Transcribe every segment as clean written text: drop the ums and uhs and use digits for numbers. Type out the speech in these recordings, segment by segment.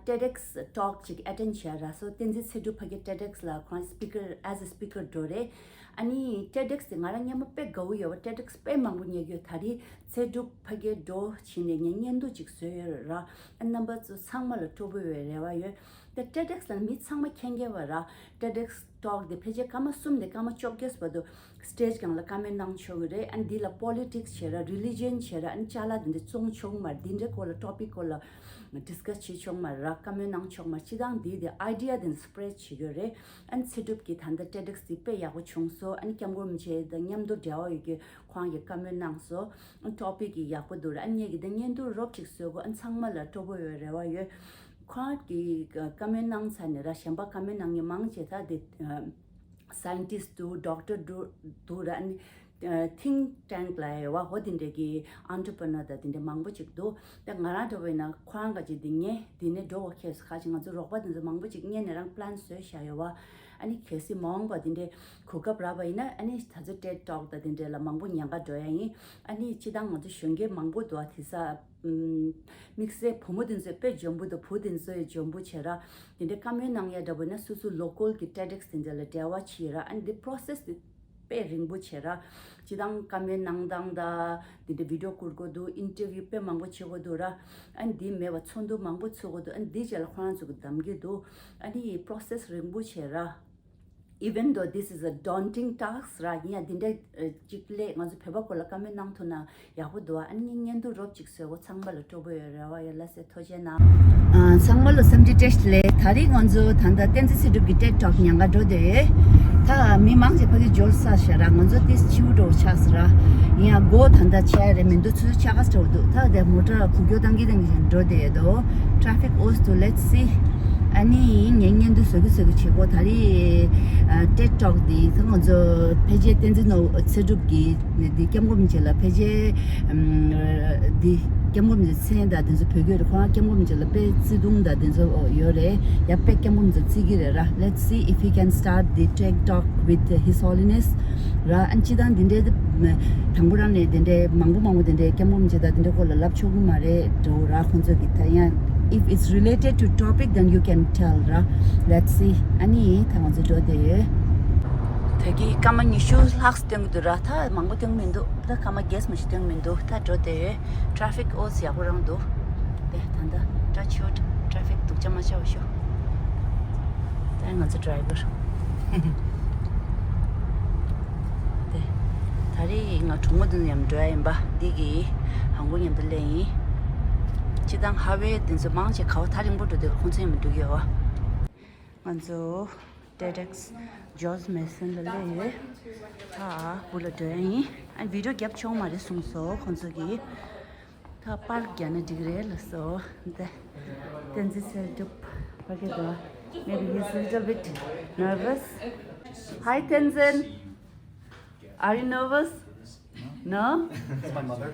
TEDx talk chik attend chara so tenzi Tsedub phage TEDx la kwan speaker as a speaker dore ani TEDx ngara nyam pe go yo TEDx pe mangu nyegyo thari Tsedub phage do chine nyendu chik ra and number sangmal to be rewa yo the TEDx la mit sangma khenge wara TEDx talk the page kama sum de kama chokes bado stage kang la kame nang chogre and dila politics chera religion chera and chala din de chong chong mar din de kola topic kola discuss chi chong mar ra kame nang chong mar chidang di the idea then spread chigore and Tsedub ki thanda TEDx di pe ya go chung so and kyamgom che the nyam do dawa yige khwang ye kame nang so and topic ya ko dur and ye de nyen do rob chik so go and sangma la to bo re wa ye khwa ki kame nang san ra shamba kame nang ye mang che ta de scientist do doctor do and think tank la wa hodin de gi entrepreneur da din de mangbo chik do da ngara do na khwang ga ji dinge dine do khes kha jing zo rok ba din mangbo chik nge ne rang plan so sha yo wa ani khesi mong ba din de khoka bra ba ina ani thaje TED talk da din de la mangbo nyang ga do yang ani chidang mo shungge mangbo do thisa mixe phomodin se pe jombu do phudin so jombu chera din de kamen nang ya da bana susu local ki TEDx din de la dewa chira and the process pe ringbu chera chidang kamen nangdang da the video kurgo do interview pe mangbo chego do ra and di me wa chondu mangbo chogo do and di jal khwan chu damge do ani process ringbu chera even though this is a daunting task ra ya dinde chikle ngaz pheba kola kamen nang thuna ya ho do an nyen do rob chik se go changbal to bo ra wa yalla se thoje na changmal samji test le thari ngonzo thanda tenzi Tsedub gite talk nyanga do de ta mi mang je phagi jol sa shara ngonzo this chudo chasra ya go thanda chaire min do chu chagas do ta de motor kugyo dangi dangi do de do traffic os to let's see 아니 년년도 서기서기 최고 다리 TED talk 디 성저 페이지 텐즈노 Tsedub기 디 겸금질라 페이지 디 겸금질 센다 된서 표결 과 겸금질라 페 지동다 된서 요래 야페 겸금질 지기래라 let's see if we can start the TED talk with His Holiness 라 안치단 딘데 당부란에 딘데 망부망부 딘데 겸금질다 딘데 콜라 랍초구 말에 도라 혼자 기타야 if it's related to topic then you can tell ra let's see ani thamaz do de thegi kaman issues haks teng dura tha mangbo teng mendo da kama gas mach teng mendo tha do de traffic os ya horang do de tanda ta chot traffic tu chama cha sho da nga the driver de thari nga thungodun yam drive ba digi hangon yam de lei chidang hawe din zo mang che khaw tharing bodo de khon chem du yo manzo TEDx Jos Mason le ta bula de and video gap chong ma de sung so khon so gi ta park gyan digre la so de tenzi Tsedub page da maybe he's a little bit nervous. Hi Tenzin, are you nervous? No? That's my mother.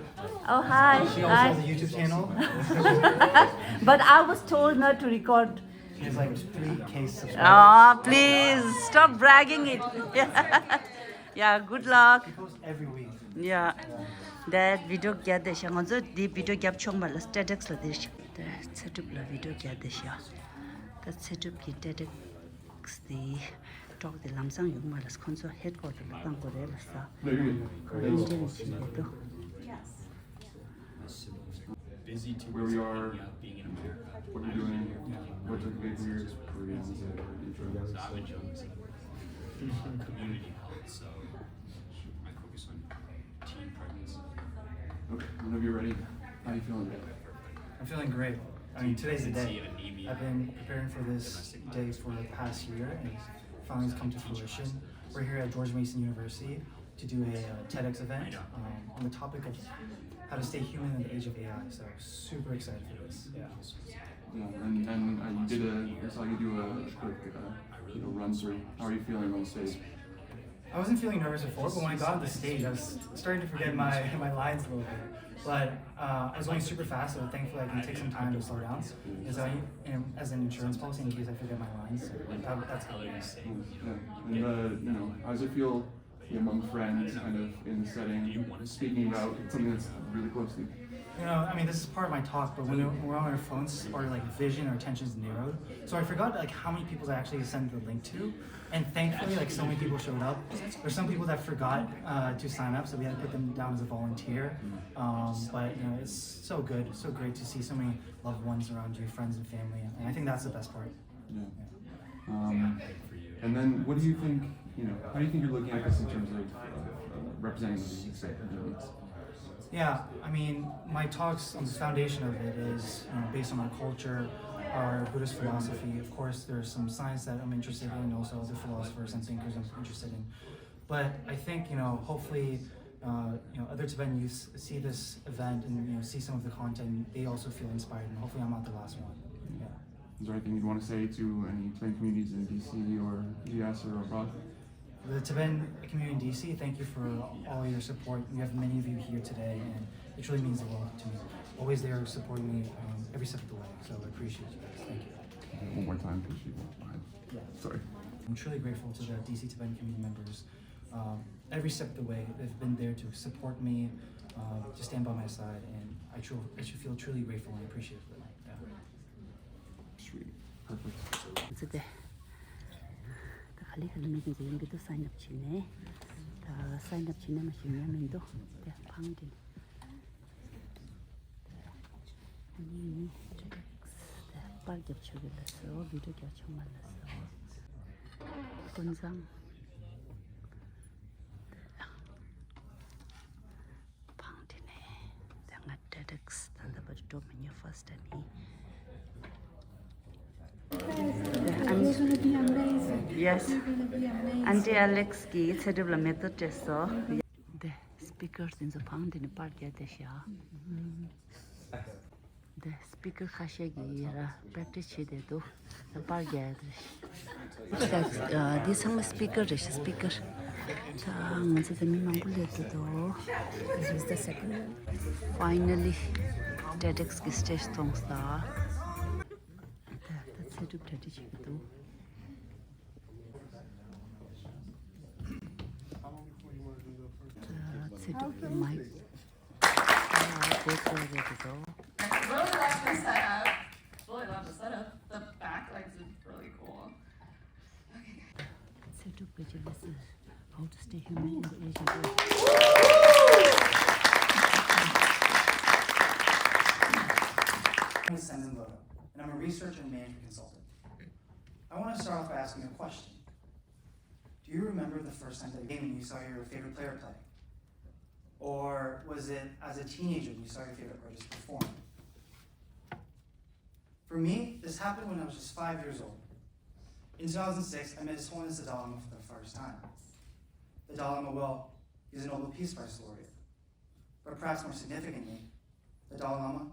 Oh, hi. She also has a YouTube channel. But I was told not to record. She has like 3K subscribers. Oh, please stop bragging it. Yeah, good luck. She posts every week. Yeah. That video get the shang on the video gap chong mal TEDx la dish. The Tsedub la video get the sha. The Tsedub ki TEDx the talk the lamsang yung malas konso headquarter la bang ko re la sa. Busy to Where we are, being in America. what you're doing, what took place in your experience, intro. So I'm in Jones, community health, so I focus on teen pregnancy. Okay, whenever you're ready, how are you feeling? I'm feeling great. I mean, today's the Pregnancy day. and anemia. I've been preparing for this day for the past year, and it's finally come to fruition. We're here at George Mason University to do a TEDx event on the topic of how to stay human in the age of AI. So super excited for this. Yeah. Yeah, and you did I saw you do a quick run through. How are you feeling on stage? I wasn't feeling nervous before, but when I got on the stage, I was starting to forget my lines a little bit. But I was going super fast, so thankfully I can take some time to slow down. And so as an insurance policy, in case I forget my lines, so that's how it is. Yeah. And how does it feel among friends, kind of in the setting, speaking about something that's really close to you? You know, I mean, this is part of my talk, but when we're on our phones, our like vision, our attention's narrowed. So I forgot like how many people I actually sent the link to, and thankfully, like so many people showed up. There's some people that forgot to sign up, so we had to put them down as a volunteer. But you know, it's so good, so great to see so many loved ones around you, friends and family, and I think that's the best part. Yeah. And then, what do you think? You know, how do you think you're looking at this in terms of representing the state communities? Yeah, I mean, my talks on the foundation of it is based on our culture, our Buddhist philosophy. Of course, there's some science that I'm interested in, and also other philosophers and thinkers I'm interested in. But I think, hopefully, other Tibetan youths see this event and see some of the content. They also feel inspired, and hopefully, I'm not the last one. Yeah. Is there anything you'd want to say to any Tibetan communities in DC or US or abroad? The Tibetan community in DC, thank you for all your support. We have many of you here today, and it truly means the world to me. Always there supporting me every step of the way, so I appreciate you guys. Thank you. One more time, because you walked behind. Yeah. Sorry. I'm truly grateful to the DC Tibetan community members. Every step of the way, they've been there to support me, to stand by my side, and I should feel truly grateful and appreciative of them. Yeah. Sweet. Perfect. 이제 갈리갈 미팅에 연기도 사인업 치네. 다 사인업 치네만 신냐면도 방진. 아니 빨개 쳐길래서 비디오 교청 만났어. 본상 방진에 내가 TEDx 달라버 좀 메뉴 first and Yes. Auntie Alex ki Tsedub la method testo. The speakers in the found in the park at the Shah. The speaker Hashegi practice do the park gathers. This is speaker. This speaker. This is the Mimambule. This is the second one. Finally, TEDx stage song star. Tsedub tradition too. Tsedub mic. Really love the setup. Really love the setup. The backlights is really cool. Tsedub BODJA is how to stay human in the Asian world. My name is TENZIN, and I'm a research and management consultant. I want to start off by asking a question. Do you remember the first time that you came and you saw your favorite player play? Or was it as a teenager when you saw your favorite artist perform? For me, this happened when I was just 5 years old. In 2006, I met His Holiness the Dalai Lama for the first time. The Dalai Lama, well, he's a Nobel Peace Prize laureate. But perhaps more significantly, the Dalai Lama,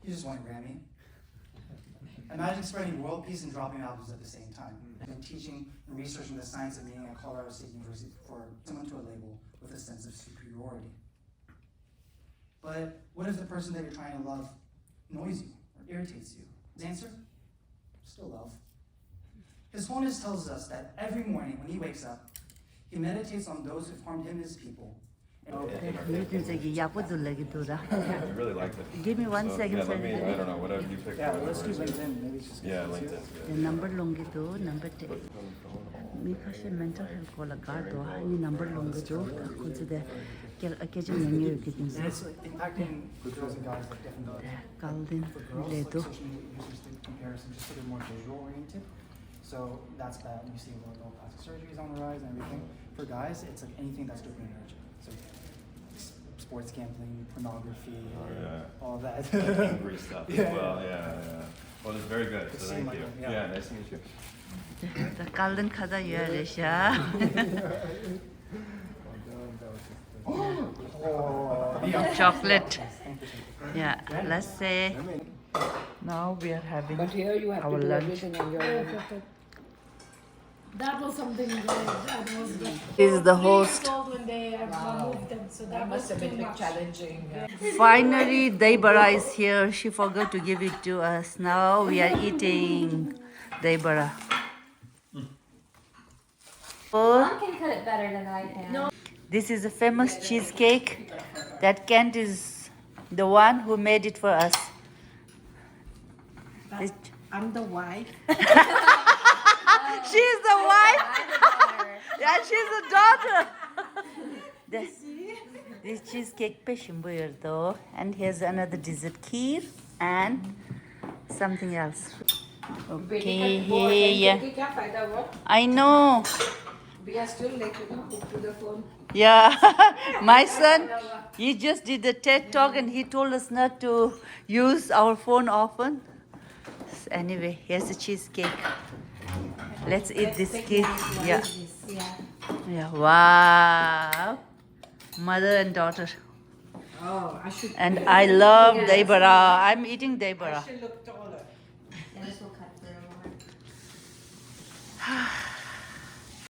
he just won a Grammy. Imagine spreading world peace and dropping albums at the same time. And teaching and researching the science of meaning at Colorado State University for someone to a label with a sense of superiority. But what if the person that you're trying to love annoys you or irritates you? His answer? Still love. His Holiness tells us that every morning when he wakes up, he meditates on those who've harmed him and his people. I really liked it. Give me 1 So, second. yeah, let me, I don't know, whatever you pick. Yeah, whatever let's do is it. LinkedIn. Maybe it's just Yeah, LinkedIn's The good. number longido, number 10. Me kasi mental health ko lagardo, ni number longido, ako sa de occasion menu And kitin. it's impacting girls and guys like definitely. Kaldin For girls, ledo. social media users do comparison just so they're more visual oriented. So that's bad. You see a lot of plastic surgeries on the rise and everything. For guys, it's like anything that's dopaminergic. So sports gambling, pornography, all that. Angry stuff as well, yeah. Well, it's very good, so Seem thank like you. it, yeah. Yeah, nice to meet you. The Kaldin kada yuaresha. Chocolate. Yeah, let's say now we are having But here you have our to do lunch. everything on your own. That was something that was This is the 3 host. years old when they moved them, so that Must was have too been much. challenging. Finally, Daibara is here. She forgot to give it to us. Now we are eating Daibara. Mom can cut it better than I can. No. This is a famous cheesecake that Kent is the one who made it for us. I'm the wife. She's the wife. Yeah, she's the daughter. This cheesecake peşin buyurdu. And here's another dessert, kheer and something else. Okay, yeah. I know. Yeah, my son, he just did the TED talk and he told us not to use our phone often. Anyway, here's the cheesecake. Let's eat this cake. Yeah. Yeah. Wow. Mother and daughter. Oh, I should. And I love Deborah. I'm eating Deborah. look taller. And this will cut through more.